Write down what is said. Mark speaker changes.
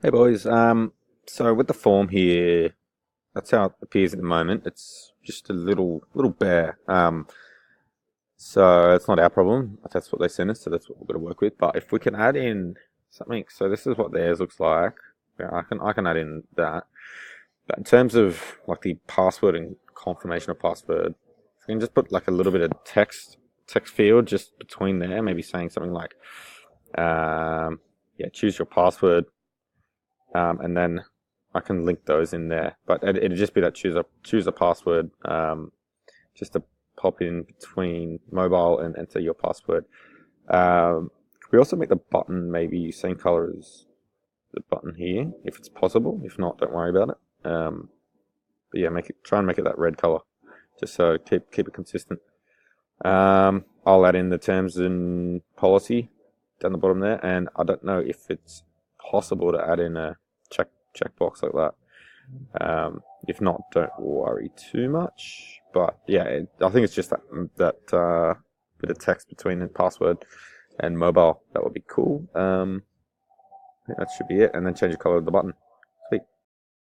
Speaker 1: Hey boys, so with the form here, that's how it appears at the moment. It's just a little bare. So it's not our problem. That's what they sent us, so that's what we've got to work with. But if we can add in something, so this is what theirs looks like. Yeah, I can add in that. But in terms of like the password and confirmation of password, we can just put like a little bit of text field just between there, maybe saying something like, yeah, choose your password and then I can link those in there. But it'd just be that choose a password, just to pop in between mobile and enter your password. Could we also make the button maybe same color as the button here, if it's possible? If not, don't worry about it. But yeah, try and make it that red color, just so keep it consistent. I'll add in the terms and policy down the bottom there, and I don't know if it's possible to add in a checkbox like that. If not, don't worry too much. But yeah, I think it's just that bit of text between the password and mobile. That would be cool. I think that should be it, and then change the color of the button.